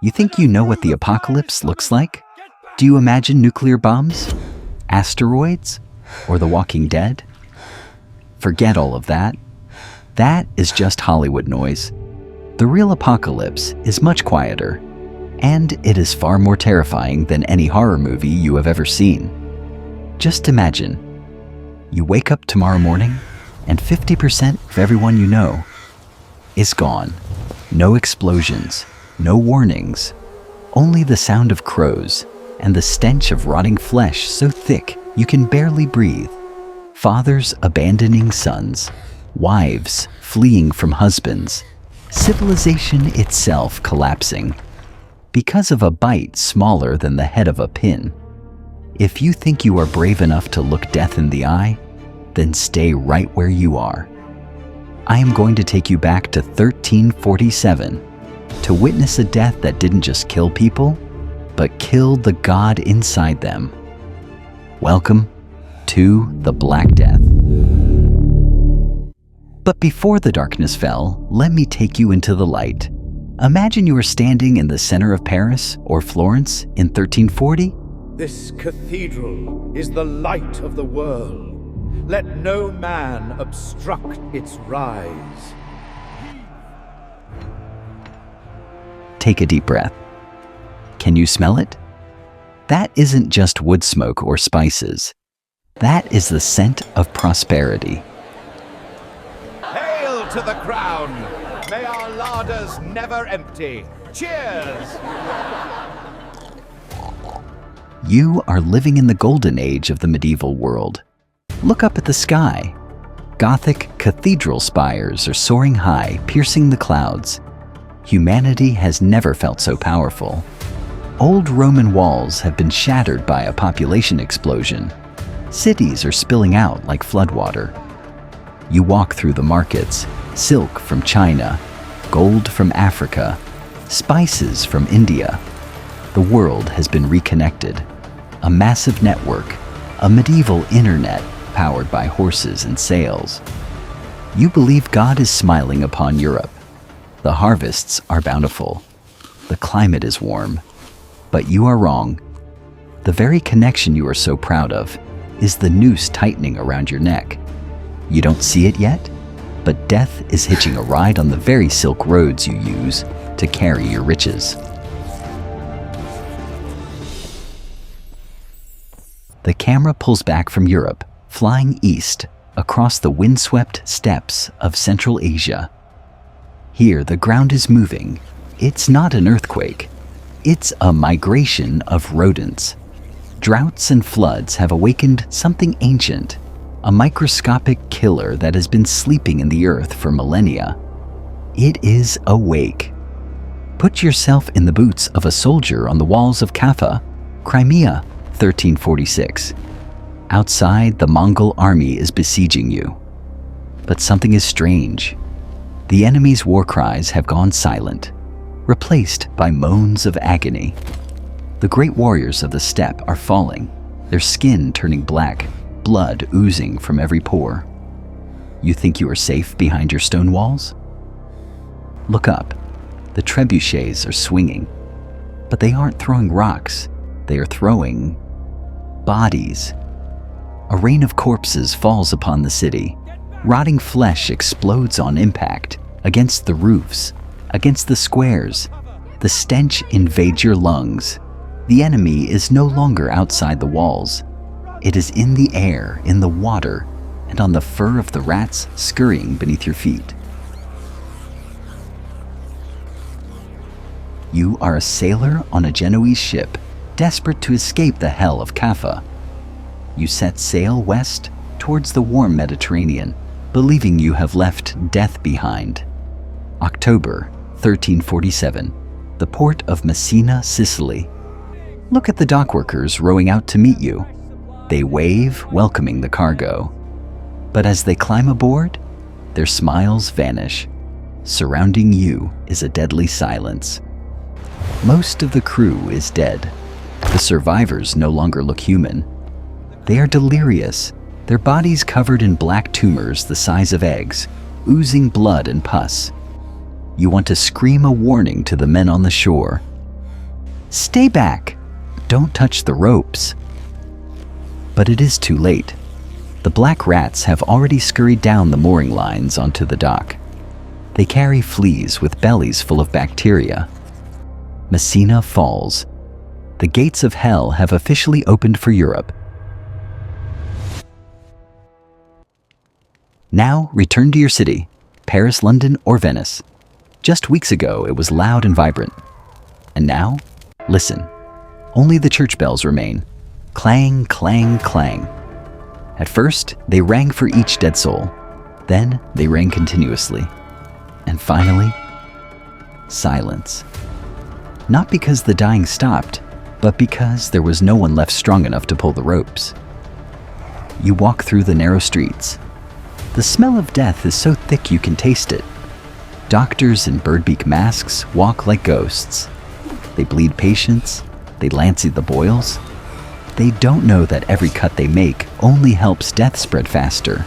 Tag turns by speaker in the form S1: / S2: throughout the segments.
S1: You think you know what the apocalypse looks like? Do you imagine nuclear bombs, asteroids, or The Walking Dead? Forget all of that. That is just Hollywood noise. The real apocalypse is much quieter, and it is far more terrifying than any horror movie you have ever seen. Just imagine, you wake up tomorrow morning and 50% of everyone you know is gone. No explosions, no warnings, only the sound of crows and the stench of rotting flesh so thick you can barely breathe. Fathers abandoning sons, wives fleeing from husbands, civilization itself collapsing because of a bite smaller than the head of a pin. If you think you are brave enough to look death in the eye, then stay right where you are. I am going to take you back to 1347 to witness a death that didn't just kill people, but killed the god inside them. Welcome to the Black Death. But before the darkness fell, let me take you into the light. Imagine you are standing in the center of Paris or Florence in 1340.
S2: This cathedral is the light of the world. Let no man obstruct its rise.
S1: Take a deep breath. Can you smell it? That isn't just wood smoke or spices. That is the scent of prosperity.
S2: Hail to the crown! May our larders never empty. Cheers!
S1: You are living in the golden age of the medieval world. Look up at the sky. Gothic cathedral spires are soaring high, piercing the clouds. Humanity has never felt so powerful. Old Roman walls have been shattered by a population explosion. Cities are spilling out like floodwater. You walk through the markets, silk from China, gold from Africa, spices from India. The world has been reconnected. A massive network, a medieval internet powered by horses and sails. You believe God is smiling upon Europe. The harvests are bountiful. The climate is warm. But you are wrong. The very connection you are so proud of is the noose tightening around your neck. You don't see it yet, but death is hitching a ride on the very silk roads you use to carry your riches. The camera pulls back from Europe, flying east across the windswept steppes of Central Asia. Here, the ground is moving. It's not an earthquake. It's a migration of rodents. Droughts and floods have awakened something ancient, a microscopic killer that has been sleeping in the earth for millennia. It is awake. Put yourself in the boots of a soldier on the walls of Caffa, Crimea, 1346. Outside, the Mongol army is besieging you. But something is strange. The enemy's war cries have gone silent, replaced by moans of agony. The great warriors of the steppe are falling, their skin turning black, blood oozing from every pore. You think you are safe behind your stone walls? Look up. The trebuchets are swinging. But they aren't throwing rocks. They are throwing bodies. A rain of corpses falls upon the city. Rotting flesh explodes on impact, against the roofs, against the squares. The stench invades your lungs. The enemy is no longer outside the walls. It is in the air, in the water, and on the fur of the rats scurrying beneath your feet. You are a sailor on a Genoese ship, desperate to escape the hell of Caffa. You set sail west towards the warm Mediterranean, believing you have left death behind. October 1347, the port of Messina, Sicily. Look at the dockworkers rowing out to meet you. They wave, welcoming the cargo. But as they climb aboard, their smiles vanish. Surrounding you is a deadly silence. Most of the crew is dead. The survivors no longer look human. They are delirious, their bodies covered in black tumors the size of eggs, oozing blood and pus. You want to scream a warning to the men on the shore, "Stay back! Don't touch the ropes!" But it is too late. The black rats have already scurried down the mooring lines onto the dock. They carry fleas with bellies full of bacteria. Messina falls. The gates of hell have officially opened for Europe. Now return to your city, Paris, London, or Venice. Just weeks ago, it was loud and vibrant. And now, listen. Only the church bells remain. Clang, clang, clang. At first, they rang for each dead soul. Then, they rang continuously. And finally, silence. Not because the dying stopped, but because there was no one left strong enough to pull the ropes. You walk through the narrow streets. The smell of death is so thick you can taste it. Doctors in bird-beak masks walk like ghosts. They bleed patients. They lancet the boils. They don't know that every cut they make only helps death spread faster.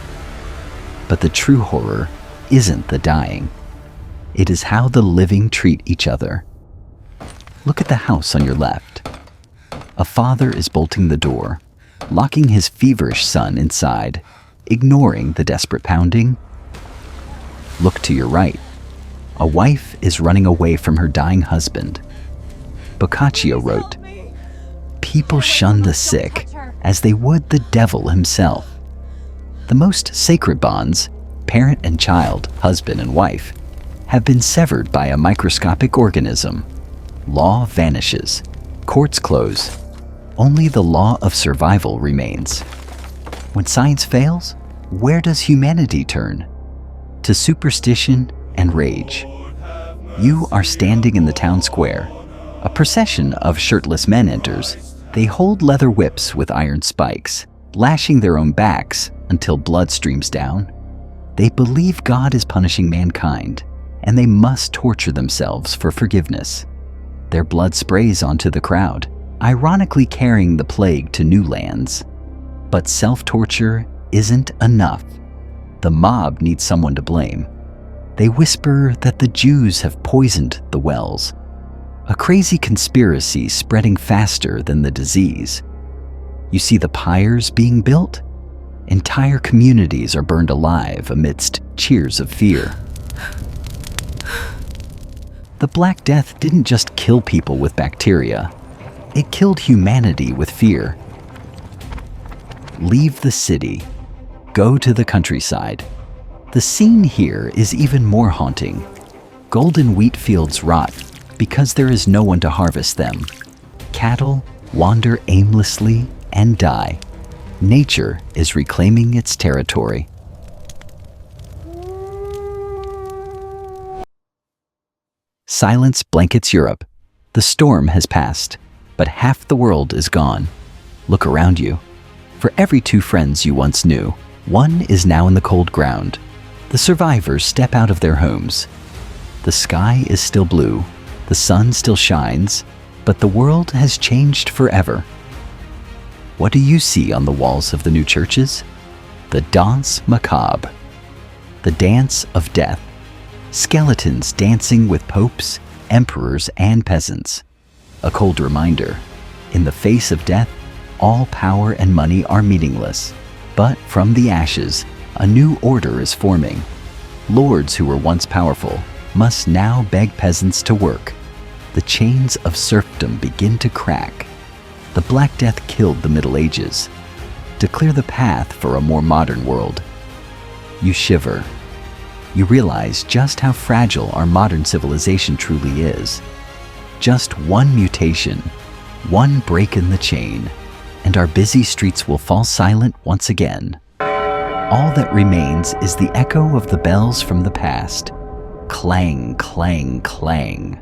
S1: But the true horror isn't the dying. It is how the living treat each other. Look at the house on your left. A father is bolting the door, locking his feverish son inside, ignoring the desperate pounding. Look to your right. A wife is running away from her dying husband. Boccaccio wrote, "People shun the sick as they would the devil himself." The most sacred bonds, parent and child, husband and wife, have been severed by a microscopic organism. Law vanishes. Courts close. Only the law of survival remains. When science fails, where does humanity turn? To superstition and rage. You are standing in the town square. A procession of shirtless men enters. They hold leather whips with iron spikes, lashing their own backs until blood streams down. They believe God is punishing mankind, and they must torture themselves for forgiveness. Their blood sprays onto the crowd, ironically carrying the plague to new lands. But self-torture isn't enough. The mob needs someone to blame. They whisper that the Jews have poisoned the wells. A crazy conspiracy spreading faster than the disease. You see the pyres being built? Entire communities are burned alive amidst cheers of fear. The Black Death didn't just kill people with bacteria. It killed humanity with fear. Leave the city. Go to the countryside. The scene here is even more haunting. Golden wheat fields rot because there is no one to harvest them. Cattle wander aimlessly and die. Nature is reclaiming its territory. Silence blankets Europe. The storm has passed, but half the world is gone. Look around you. For every two friends you once knew, one is now in the cold ground. The survivors step out of their homes. The sky is still blue, the sun still shines, but the world has changed forever. What do you see on the walls of the new churches? The danse macabre, the dance of death. Skeletons dancing with popes, emperors, and peasants. A cold reminder, in the face of death, all power and money are meaningless. But from the ashes, a new order is forming. Lords who were once powerful must now beg peasants to work. The chains of serfdom begin to crack. The Black Death killed the Middle Ages to clear the path for a more modern world. You shiver. You realize just how fragile our modern civilization truly is. Just one mutation, one break in the chain, and our busy streets will fall silent once again. All that remains is the echo of the bells from the past. Clang, clang, clang.